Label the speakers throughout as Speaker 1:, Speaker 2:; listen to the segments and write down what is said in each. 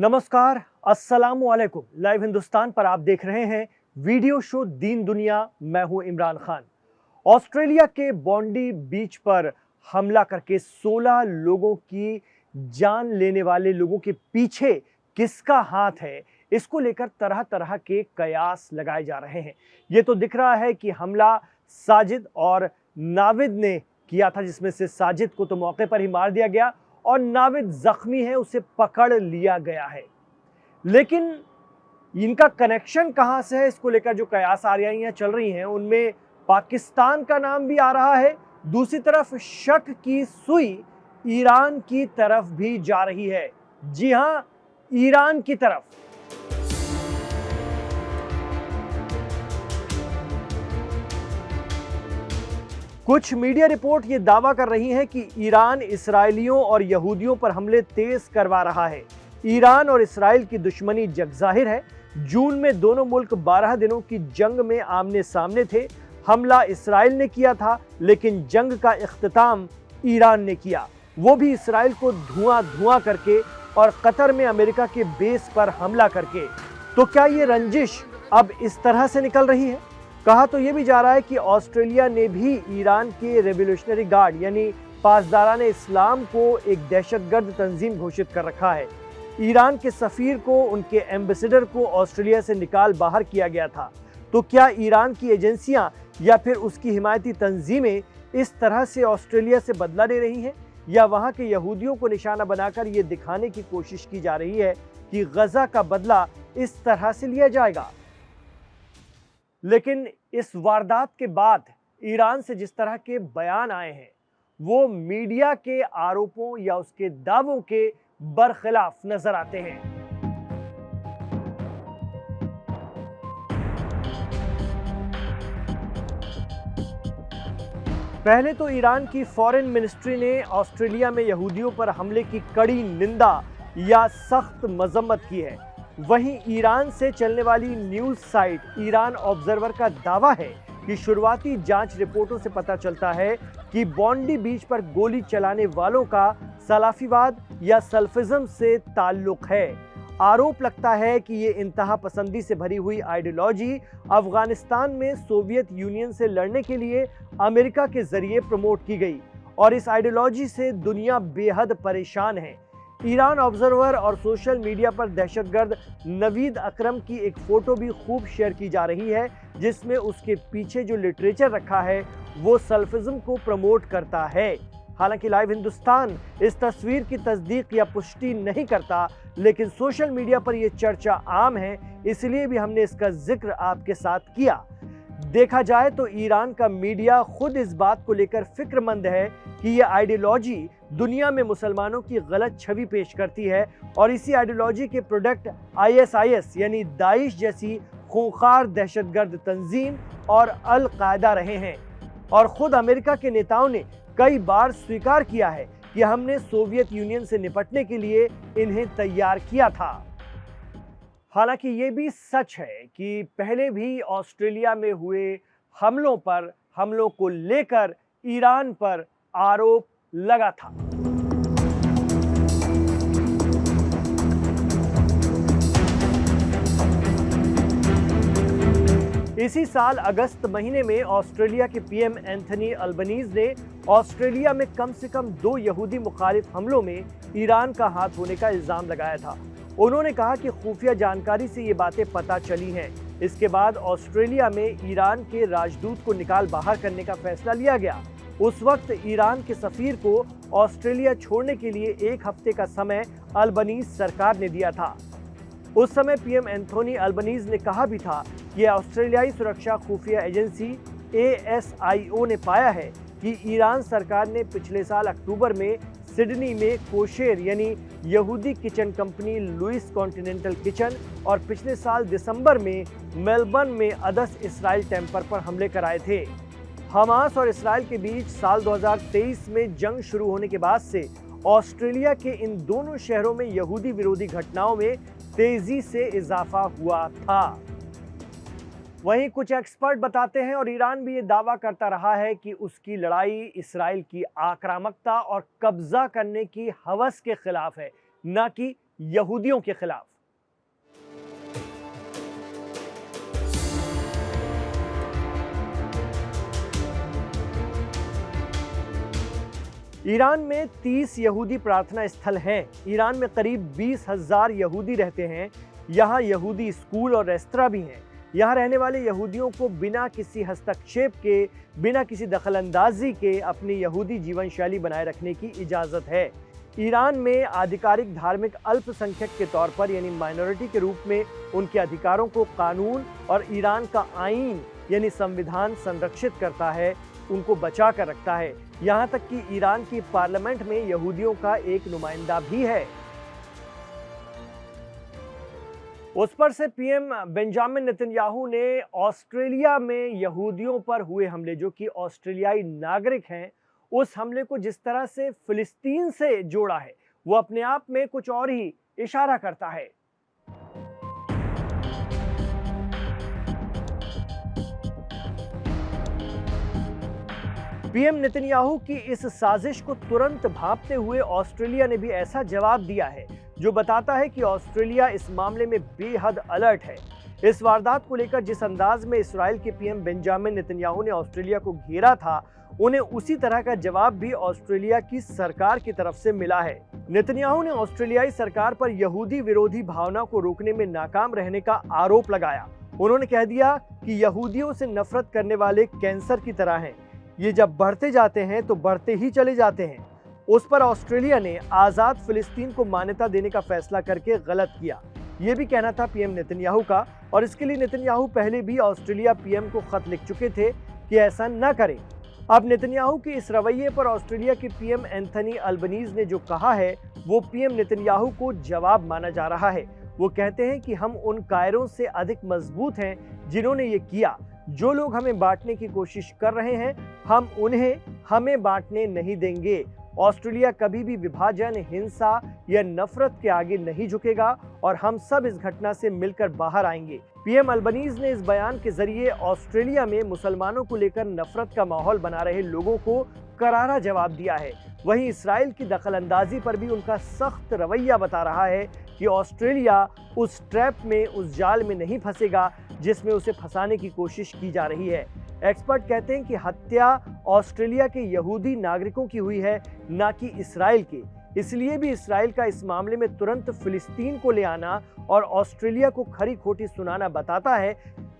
Speaker 1: नमस्कार, अस्सलामुअलैकुम। लाइव हिंदुस्तान पर आप देख रहे हैं वीडियो शो दीन दुनिया। मैं हूं इमरान खान। ऑस्ट्रेलिया के बॉन्डी बीच पर हमला करके 16 लोगों की जान लेने वाले लोगों के पीछे किसका हाथ है, इसको लेकर तरह तरह के कयास लगाए जा रहे हैं। ये तो दिख रहा है कि हमला साजिद और नाविद ने किया था, जिसमें से साजिद को तो मौके पर ही मार दिया गया और नाविद जख्मी है, उसे पकड़ लिया गया है। लेकिन इनका कनेक्शन कहां से है, इसको लेकर जो कयास आरियां चल रही हैं उनमें पाकिस्तान का नाम भी आ रहा है। दूसरी तरफ शक की सुई ईरान की तरफ भी जा रही है। जी हां, ईरान की तरफ। कुछ मीडिया रिपोर्ट ये दावा कर रही हैं कि ईरान इसराइलियों और यहूदियों पर हमले तेज करवा रहा है। ईरान और इसराइल की दुश्मनी जगजाहिर है। जून में दोनों मुल्क 12 दिनों की जंग में आमने सामने थे। हमला इसराइल ने किया था, लेकिन जंग का इख्तिताम ईरान ने किया, वो भी इसराइल को धुआं धुआं करके और कतर में अमेरिका के बेस पर हमला करके। तो क्या ये रंजिश अब इस तरह से निकल रही है? कहा तो यह भी जा रहा है कि ऑस्ट्रेलिया ने भी ईरान के रेवोल्यूशनरी गार्ड यानी पासदारान इस्लाम को एक दहशतगर्द तंजीम घोषित कर रखा है। ईरान के सफीर को, उनके एम्बेसडर को ऑस्ट्रेलिया से निकाल बाहर किया गया था। तो क्या ईरान की एजेंसियां या फिर उसकी हिमायती तंजीमें इस तरह से ऑस्ट्रेलिया से बदला ले रही हैं, या वहां के यहूदियों को निशाना बनाकर यह दिखाने की कोशिश की जा रही है कि गजा का बदला इस तरह से लिया जाएगा? लेकिन इस वारदात के बाद ईरान से जिस तरह के बयान आए हैं, वो मीडिया के आरोपों या उसके दावों के बरखिलाफ नजर आते हैं। पहले तो ईरान की फॉरेन मिनिस्ट्री ने ऑस्ट्रेलिया में यहूदियों पर हमले की कड़ी निंदा या सख्त मजम्मत की है। वहीं ईरान से चलने वाली न्यूज साइट ईरान ऑब्जर्वर का दावा है कि शुरुआती जांच रिपोर्टों से पता चलता है कि बॉन्डी बीच पर गोली चलाने वालों का सलाफीवाद या सल्फिज्म से ताल्लुक है। आरोप लगता है कि ये इंतहा पसंदी से भरी हुई आइडियोलॉजी अफगानिस्तान में सोवियत यूनियन से लड़ने के लिए अमेरिका के जरिए प्रमोट की गई और इस आइडियोलॉजी से दुनिया बेहद परेशान है। ईरान ऑब्जर्वर और सोशल मीडिया पर दहशतगर्द नवीद अकरम की एक फोटो भी खूब शेयर की जा रही है, जिसमें उसके पीछे जो लिटरेचर रखा है वो सल्फिज्म को प्रमोट करता है। हालांकि लाइव हिंदुस्तान इस तस्वीर की तस्दीक या पुष्टि नहीं करता, लेकिन सोशल मीडिया पर यह चर्चा आम है, इसलिए भी हमने इसका जिक्र आपके साथ किया। देखा जाए तो ईरान का मीडिया खुद इस बात को लेकर फिक्रमंद है कि यह आइडियोलॉजी दुनिया में मुसलमानों की गलत छवि पेश करती है और इसी आइडियोलॉजी के प्रोडक्ट ISIS यानी दाइश जैसी खूंखार दहशतगर्द तंजीम और अल कायदा रहे हैं। और खुद अमेरिका के नेताओं ने कई बार स्वीकार किया है कि हमने सोवियत यूनियन से निपटने के लिए इन्हें तैयार किया था। हालांकि ये भी सच है कि पहले भी ऑस्ट्रेलिया में हुए हमलों को लेकर ईरान पर आरोप लगा था। इसी साल अगस्त महीने में ऑस्ट्रेलिया के PM एंथनी अल्बनीज ने ऑस्ट्रेलिया में कम से कम 2 यहूदी मुखालिफ हमलों में ईरान का हाथ होने का इल्जाम लगाया था। उन्होंने कहा कि खुफिया जानकारी से ये बातें पता चली हैं। इसके बाद ऑस्ट्रेलिया में ईरान के राजदूत को निकाल बाहर करने का फैसला लिया गया। उस वक्त ईरान के सफीर को ऑस्ट्रेलिया छोड़ने के लिए 1 हफ्ते का समय अल्बनीज सरकार ने दिया था। उस समय PM एंथोनी अल्बनीज ने कहा भी था कि ऑस्ट्रेलियाई सुरक्षा खुफिया एजेंसी ASIO ने पाया है कि ईरान सरकार ने पिछले साल अक्टूबर में सिडनी में कोशेर यानी यहूदी kitchen company Louis continental kitchen और पिछले साल दिसंबर में मेलबर्न में अदस इसराइल टेम्पर पर हमले कराए थे। हमास और इसराइल के बीच साल 2023 में जंग शुरू होने के बाद से ऑस्ट्रेलिया के इन दोनों शहरों में यहूदी विरोधी घटनाओं में तेजी से इजाफा हुआ था। वहीं कुछ एक्सपर्ट बताते हैं और ईरान भी ये दावा करता रहा है कि उसकी लड़ाई इसराइल की आक्रामकता और कब्जा करने की हवस के खिलाफ है, न कि यहूदियों के खिलाफ। ईरान में 30 यहूदी प्रार्थना स्थल हैं। ईरान में करीब 20,000 यहूदी रहते हैं। यहाँ यहूदी स्कूल और रेस्तरां भी हैं। यहाँ रहने वाले यहूदियों को बिना किसी हस्तक्षेप के, बिना किसी दखलंदाजी के अपनी यहूदी जीवन शैली बनाए रखने की इजाज़त है। ईरान में आधिकारिक धार्मिक अल्पसंख्यक के तौर पर यानी माइनॉरिटी के रूप में उनके अधिकारों को कानून और ईरान का आईन यानी संविधान संरक्षित करता है, उनको बचा कर रखता है। यहाँ तक कि ईरान की पार्लियामेंट में यहूदियों का एक नुमाइंदा भी है। उस पर से पीएम बेंजामिन नेतन्याहू ने ऑस्ट्रेलिया में यहूदियों पर हुए हमले, जो कि ऑस्ट्रेलियाई नागरिक हैं, उस हमले को जिस तरह से फिलिस्तीन से जोड़ा है वो अपने आप में कुछ और ही इशारा करता है। पीएम नेतन्याहू की इस साजिश को तुरंत भांपते हुए ऑस्ट्रेलिया ने भी ऐसा जवाब दिया है जो बताता है कि ऑस्ट्रेलिया इस मामले में बेहद अलर्ट है। इस वारदात को लेकर जिस अंदाज में इस्राएल के पीएम बेंजामिन नेतन्याहू ने ऑस्ट्रेलिया को घेरा था, उन्हें उसी तरह का जवाब भी ऑस्ट्रेलिया की सरकार की तरफ से मिला है। नेतन्याहू ने ऑस्ट्रेलियाई सरकार पर यहूदी विरोधी भावना को रोकने में नाकाम रहने का आरोप लगाया। उन्होंने कह दिया कि यहूदियों से नफरत करने वाले कैंसर की तरह हैं, ये जब बढ़ते जाते हैं तो बढ़ते ही चले जाते हैं। उस पर ऑस्ट्रेलिया ने आज़ाद फिलिस्तीन को मान्यता देने का फैसला करके गलत किया, ये भी कहना था पीएम नेतन्याहू का। और इसके लिए नेतन्याहू पहले भी ऑस्ट्रेलिया पीएम को खत लिख चुके थे कि ऐसा न करें। अब नेतन्याहू के इस रवैये पर ऑस्ट्रेलिया के पीएम एंथनी अल्बनीज ने जो कहा है वो पीएम नेतन्याहू को जवाब माना जा रहा है। वो कहते हैं कि हम उन कायरों से अधिक मजबूत हैं जिन्होंने ये किया। जो लोग हमें बांटने की कोशिश कर रहे हैं, हम उन्हें हमें बांटने नहीं देंगे। ऑस्ट्रेलिया कभी भी विभाजन, हिंसा या नफरत के आगे नहीं झुकेगा और हम सब इस घटना से मिलकर बाहर आएंगे। पीएम अल्बनीज ने इस बयान के जरिए ऑस्ट्रेलिया में मुसलमानों को लेकर नफरत का माहौल बना रहे लोगों को करारा जवाब दिया है। वहीं इसराइल की दखलंदाजी पर भी उनका सख्त रवैया बता रहा है कि ऑस्ट्रेलिया उस ट्रैप में, उस जाल में नहीं फंसेगा जिसमें उसे फंसाने की कोशिश की जा रही है। एक्सपर्ट कहते हैं कि हत्या ऑस्ट्रेलिया के यहूदी नागरिकों की हुई है, ना कि इसराइल के। इसलिए भी इसराइल का इस मामले में तुरंत फिलिस्तीन को ले आना और ऑस्ट्रेलिया को खरी खोटी सुनाना बताता है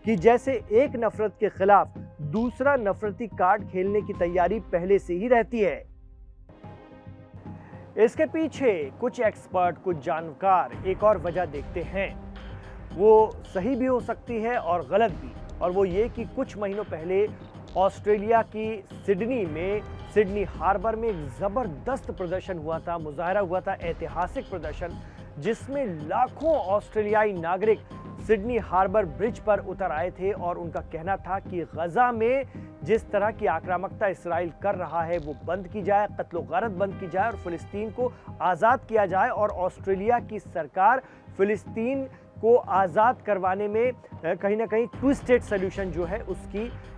Speaker 1: कि जैसे एक नफरत के खिलाफ दूसरा नफरती कार्ड खेलने की तैयारी पहले से ही रहती है। इसके पीछे कुछ एक्सपर्ट, कुछ जानकार एक और वजह देखते हैं। वो सही भी हो सकती है और गलत भी, और वो ये कि कुछ महीनों पहले ऑस्ट्रेलिया की सिडनी में, सिडनी हार्बर में एक ज़बरदस्त प्रदर्शन हुआ था, मुजाहरा हुआ था, ऐतिहासिक प्रदर्शन, जिसमें लाखों ऑस्ट्रेलियाई नागरिक सिडनी हार्बर ब्रिज पर उतर आए थे और उनका कहना था कि गजा में जिस तरह की आक्रामकता इसराइल कर रहा है वो बंद की जाए, कत्ल गारत बंद की जाए और फिलिस्तीन को आज़ाद किया जाए और ऑस्ट्रेलिया की सरकार फिलिस्तीन को आज़ाद करवाने में कहीं ना कहीं टू स्टेट सॉल्यूशन जो है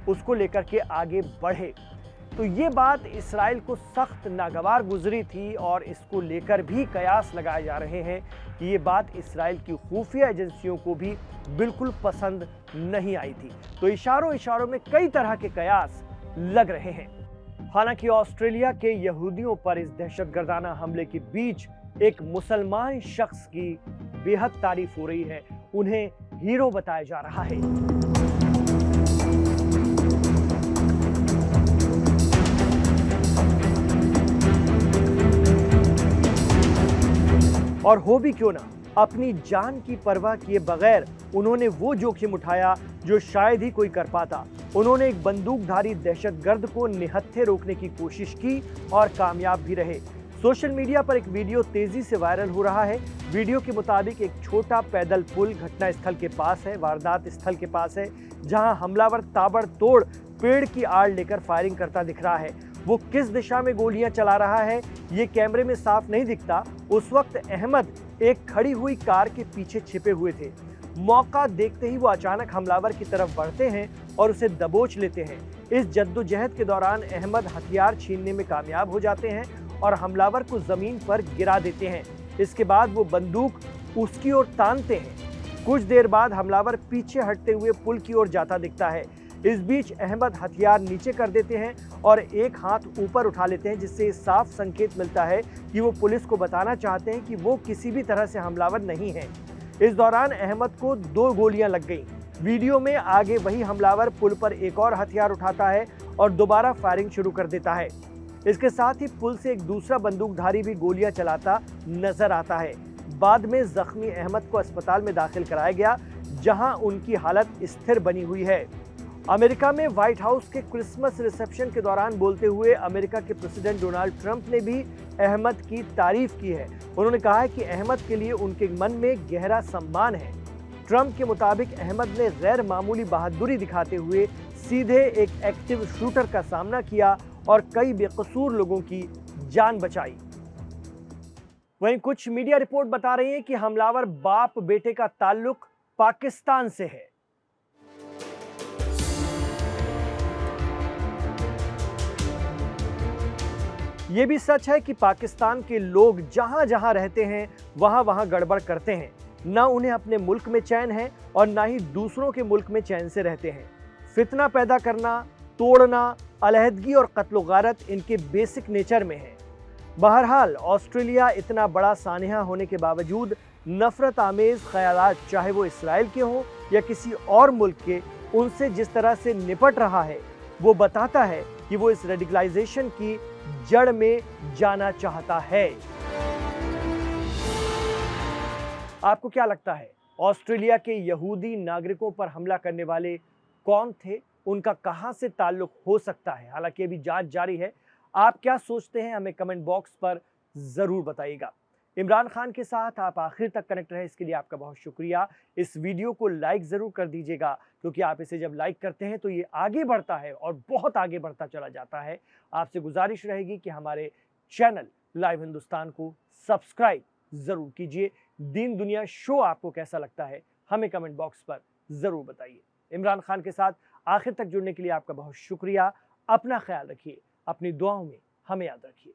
Speaker 1: उसको लेकर के आगे बढ़े। तो ये बात इसराइल को सख्त नागवार गुजरी थी और इसको लेकर भी कयास लगाए जा रहे हैं कि ये बात इसराइल की खुफिया एजेंसियों को भी बिल्कुल पसंद नहीं आई थी। तो इशारों में कई तरह के कयास लग रहे हैं। हालांकि ऑस्ट्रेलिया के यहूदियों पर इस दहशतगर्दाना हमले के बीच एक मुसलमान शख्स की बेहद तारीफ हो रही है, उन्हें हीरो बताया जा रहा है। और हो भी क्यों ना, अपनी जान की परवाह किए बगैर उन्होंने वो जोखिम उठाया जो शायद ही कोई कर पाता। उन्होंने एक बंदूकधारी दहशतगर्द को निहत्थे रोकने की कोशिश की और कामयाब भी रहे। सोशल मीडिया पर एक वीडियो तेजी से वायरल हो रहा है। वीडियो के मुताबिक एक छोटा पैदल पुल घटना स्थल के पास है, वारदात स्थल के पास है, जहां हमलावर ताबड़तोड़ पेड़ की आड़ लेकर फायरिंग करता दिख रहा है। वो किस दिशा में गोलियां चला रहा है ये कैमरे में साफ नहीं दिखता। उस वक्त अहमद एक खड़ी हुई कार के पीछे छिपे हुए थे। मौका देखते ही वो अचानक हमलावर की तरफ बढ़ते हैं और उसे दबोच लेते हैं। इस जद्दोजहद के दौरान अहमद हथियार छीनने में कामयाब हो जाते हैं और हमलावर को जमीन पर गिरा देते हैं। इसके बाद वो बंदूक उसकी ओर तानते हैं। कुछ देर बाद हमलावर पीछे हटते हुए पुल की ओर जाता दिखता है। इस बीच अहमद हथियार नीचे कर देते हैं और एक हाथ ऊपर उठा लेते हैं, जिससे साफ संकेत मिलता है कि वो पुलिस को बताना चाहते हैं कि वो किसी भी तरह से हमलावर नहीं है। इस दौरान अहमद को 2 गोलियां लग गईं। वीडियो में आगे वही हमलावर पुल पर एक और हथियार उठाता है और दोबारा फायरिंग शुरू कर देता है। इसके साथ ही पुल से एक दूसरा बंदूकधारी भी गोलियां चलाता नजर आता है। बाद में जख्मी अहमद को अस्पताल में दाखिल कराया गया, जहां उनकी हालत स्थिर बनी हुई है। अमेरिका में व्हाइट हाउस के क्रिसमस रिसेप्शन के दौरान बोलते हुए अमेरिका के प्रेसिडेंट डोनाल्ड ट्रंप ने भी अहमद की तारीफ की है। उन्होंने कहा है कि अहमद के लिए उनके मन में गहरा सम्मान है। ट्रंप के मुताबिक अहमद ने गैर मामूली बहादुरी दिखाते हुए सीधे एक एक्टिव शूटर का सामना किया और कई बेकसूर लोगों की जान बचाई। वहीं कुछ मीडिया रिपोर्ट बता रही है कि हमलावर बाप बेटे का ताल्लुक पाकिस्तान से है। यह भी सच है कि पाकिस्तान के लोग जहां जहां रहते हैं वहां वहां गड़बड़ करते हैं। न उन्हें अपने मुल्क में चैन है और न ही दूसरों के मुल्क में चैन से रहते हैं। फितना पैदा करना, तोड़ना, अलहदगी और कत्ल गारत इनके बेसिक नेचर में है। बहरहाल ऑस्ट्रेलिया इतना बड़ा सानिया होने के बावजूद नफरत आमेज ख्यालात, चाहे वो इसराइल के हों या किसी और मुल्क के, उनसे जिस तरह से निपट रहा है वो बताता है कि वो इस रेडिकलाइजेशन की जड़ में जाना चाहता है। आपको क्या लगता है, ऑस्ट्रेलिया के यहूदी नागरिकों पर हमला करने वाले कौन थे? उनका कहां से ताल्लुक हो सकता है? हालांकि अभी जांच जारी है। आप क्या सोचते हैं, हमें कमेंट बॉक्स पर जरूर बताइएगा। इमरान खान के साथ आप आखिर तक कनेक्ट रहे, इसके लिए आपका बहुत शुक्रिया। इस वीडियो को लाइक जरूर कर दीजिएगा, क्योंकि आप इसे जब लाइक करते हैं तो ये आगे बढ़ता है और बहुत आगे बढ़ता चला जाता है। आपसे गुजारिश रहेगी कि हमारे चैनल लाइव हिंदुस्तान को सब्सक्राइब जरूर कीजिए। दीन दुनिया शो आपको कैसा लगता है, हमें कमेंट बॉक्स पर जरूर बताइए। इमरान खान के साथ आखिर तक जुड़ने के लिए आपका बहुत शुक्रिया। अपना ख्याल रखिए, अपनी दुआओं में हमें याद रखिए।